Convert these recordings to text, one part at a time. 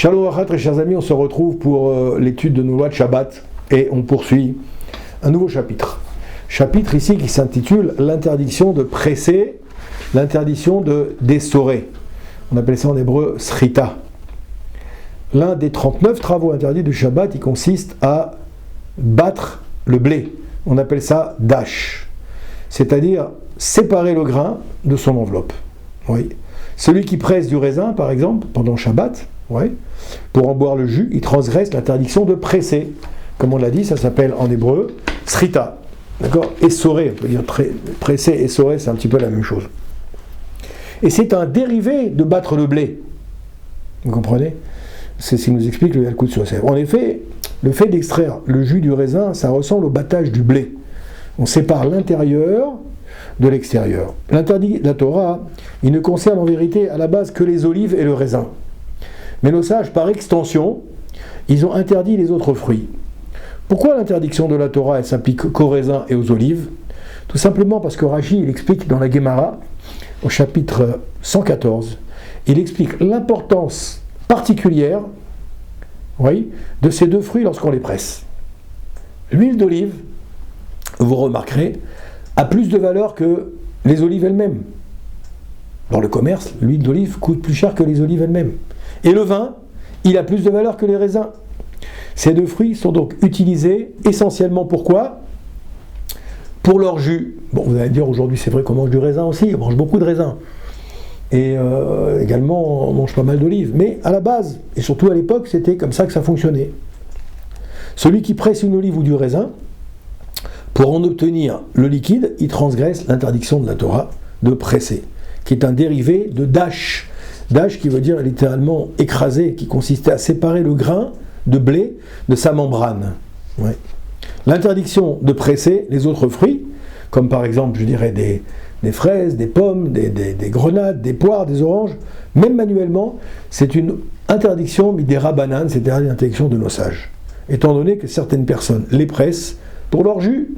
Shalom Achat, très chers amis, on se retrouve pour l'étude de nos lois de Shabbat et on poursuit un nouveau chapitre. Chapitre ici qui s'intitule l'interdiction de presser, l'interdiction de d'essorer. On appelle ça en hébreu srita. L'un des 39 travaux interdits du Shabbat, il consiste à battre le blé. On appelle ça dash, c'est-à-dire séparer le grain de son enveloppe. Oui. Celui qui presse du raisin, par exemple, pendant Shabbat, pour en boire le jus, il transgresse l'interdiction de presser. Comme on l'a dit, ça s'appelle en hébreu srita. D'accord ? Essorer, on peut dire presser, essorer, c'est un petit peu la même chose. Et c'est un dérivé de battre le blé. Vous comprenez ? C'est ce qui nous explique le Yalkut Yosef. En effet, le fait d'extraire le jus du raisin, ça ressemble au battage du blé. On sépare l'intérieur de l'extérieur. L'interdit de la Torah, il ne concerne en vérité à la base que les olives et le raisin. Mais nos sages, par extension, ils ont interdit les autres fruits. Pourquoi l'interdiction de la Torah, elle s'applique qu'aux raisins et aux olives ? Tout simplement parce que Rashi, il explique dans la Gemara, au chapitre 114, il explique l'importance particulière de ces deux fruits lorsqu'on les presse. L'huile d'olive, vous remarquerez, a plus de valeur que les olives elles-mêmes. Dans le commerce, l'huile d'olive coûte plus cher que les olives elles-mêmes. Et le vin, il a plus de valeur que les raisins. Ces deux fruits sont donc utilisés essentiellement pourquoi ? Pour leur jus. Bon, vous allez me dire, aujourd'hui c'est vrai qu'on mange du raisin aussi, on mange beaucoup de raisins. Et également, on mange pas mal d'olives. Mais à la base, et surtout à l'époque, c'était comme ça que ça fonctionnait. Celui qui presse une olive ou du raisin, pour en obtenir le liquide, il transgresse l'interdiction de la Torah de presser, qui est un dérivé de dash. Dash qui veut dire littéralement écraser, qui consistait à séparer le grain de blé de sa membrane. L'interdiction de presser les autres fruits, comme par exemple, je dirais, des fraises, des pommes, des grenades, des poires, des oranges, même manuellement, c'est une interdiction des rabbanan, c'est-à-dire l'interdiction de nos sages. Étant donné que certaines personnes les pressent pour leur jus.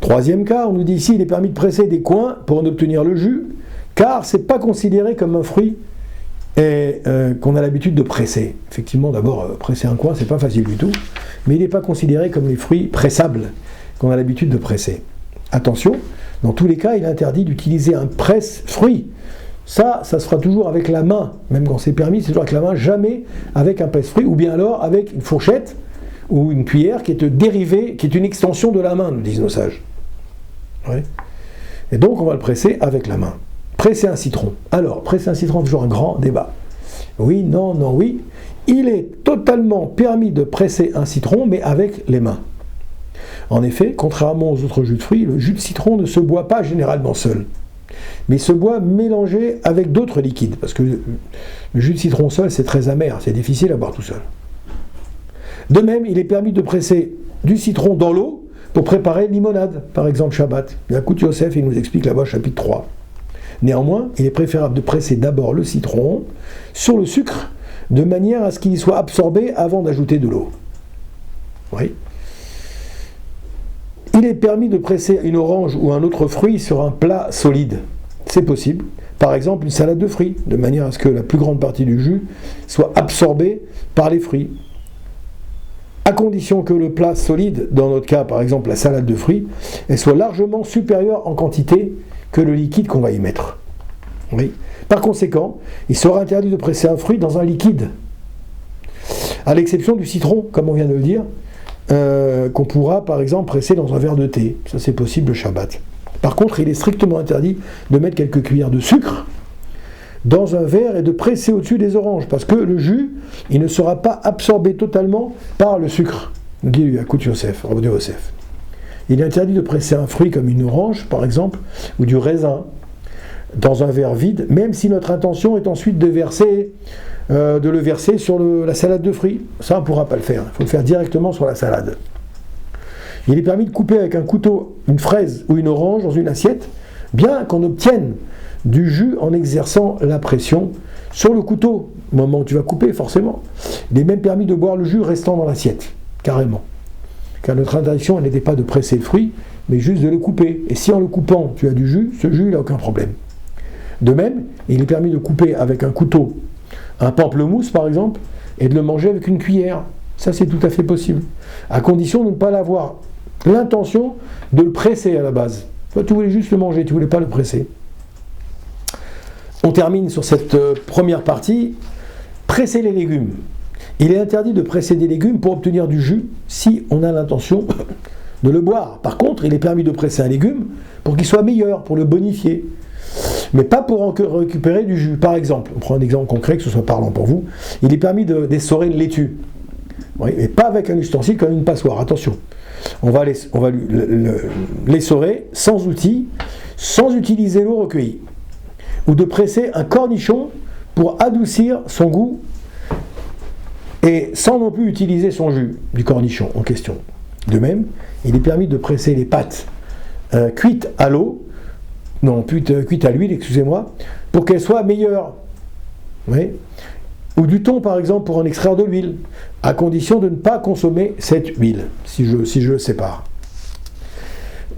Troisième cas, on nous dit ici, il est permis de presser des coins pour en obtenir le jus, car ce n'est pas considéré comme un fruit qu'on a l'habitude de presser. Effectivement, d'abord, presser un coin, c'est pas facile du tout, mais il n'est pas considéré comme les fruits pressables qu'on a l'habitude de presser. Attention, dans tous les cas, il est interdit d'utiliser un presse-fruit. Ça se fera toujours avec la main, même quand c'est permis, c'est toujours avec la main, jamais avec un presse-fruit, ou bien alors avec une fourchette ou une cuillère qui est dérivée, qui est une extension de la main, nous disent nos sages. Et donc, on va le presser avec la main. Presser un citron. Alors, presser un citron, toujours un grand débat. Oui, non, non, oui. Il est totalement permis de presser un citron, mais avec les mains. En effet, contrairement aux autres jus de fruits, le jus de citron ne se boit pas généralement seul, mais se boit mélangé avec d'autres liquides, parce que le jus de citron seul, c'est très amer, c'est difficile à boire tout seul. De même, il est permis de presser du citron dans l'eau pour préparer une limonade, par exemple Shabbat. Yalkut Yosef, il nous explique là-bas, chapitre 3. Néanmoins, il est préférable de presser d'abord le citron sur le sucre, de manière à ce qu'il y soit absorbé avant d'ajouter de l'eau. Il est permis de presser une orange ou un autre fruit sur un plat solide. C'est possible. Par exemple, une salade de fruits, de manière à ce que la plus grande partie du jus soit absorbée par les fruits. À condition que le plat solide, dans notre cas par exemple la salade de fruits, elle soit largement supérieure en quantité que le liquide qu'on va y mettre. Par conséquent, il sera interdit de presser un fruit dans un liquide, à l'exception du citron, comme on vient de le dire, qu'on pourra par exemple presser dans un verre de thé. Ça c'est possible le Shabbat. Par contre, il est strictement interdit de mettre quelques cuillères de sucre dans un verre et de presser au-dessus des oranges, parce que le jus, il ne sera pas absorbé totalement par le sucre, dit le Yalkut Yosef, Rabbi Yosef. Il est interdit de presser un fruit comme une orange, par exemple, ou du raisin, dans un verre vide, même si notre intention est ensuite de le verser sur la salade de fruits. Ça, on ne pourra pas le faire. Il faut le faire directement sur la salade. Il est permis de couper avec un couteau une fraise ou une orange dans une assiette, bien qu'on obtienne du jus en exerçant la pression sur le couteau, au moment où tu vas couper, forcément. Il est même permis de boire le jus restant dans l'assiette, carrément. Car notre interdiction, elle n'était pas de presser le fruit, mais juste de le couper. Et si en le coupant, tu as du jus, ce jus, il n'a aucun problème. De même, il est permis de couper avec un couteau un pamplemousse par exemple et de le manger avec une cuillère. Ça c'est tout à fait possible, à condition de ne pas avoir l'intention de le presser à la base. Toi, tu voulais juste le manger, tu voulais pas le presser. On termine sur cette première partie. Presser les légumes. Il est interdit de presser des légumes pour obtenir du jus si on a l'intention de le boire. Par contre, il est permis de presser un légume pour qu'il soit meilleur, pour le bonifier. Mais pas pour récupérer du jus. Par exemple, on prend un exemple concret, que ce soit parlant pour vous, il est permis d'essorer une laitue. Oui, mais pas avec un ustensile comme une passoire, attention. On va l'essorer sans outil, sans utiliser l'eau recueillie. Ou de presser un cornichon pour adoucir son goût et sans non plus utiliser son jus du cornichon en question. De même, il est permis de presser les pâtes cuites à l'eau, non, cuites à l'huile, excusez-moi, pour qu'elles soient meilleures. Oui. Ou du thon, par exemple, pour en extraire de l'huile, à condition de ne pas consommer cette huile, si je sépare.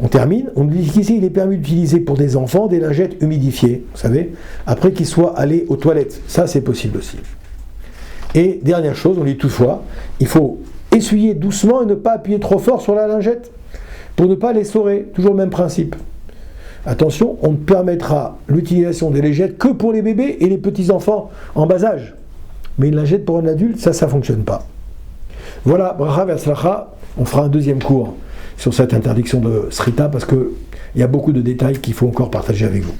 On termine, on dit qu'ici il est permis d'utiliser pour des enfants des lingettes humidifiées, vous savez, après qu'ils soient allés aux toilettes. Ça, c'est possible aussi. Et dernière chose, on dit toutefois, il faut essuyer doucement et ne pas appuyer trop fort sur la lingette pour ne pas l'essorer. Toujours le même principe. Attention, on ne permettra l'utilisation des lingettes que pour les bébés et les petits-enfants en bas âge. Mais une lingette pour un adulte, ça ne fonctionne pas. Voilà, bracha ve'atzlacha, on fera un deuxième cours sur cette interdiction de srita parce qu'il y a beaucoup de détails qu'il faut encore partager avec vous.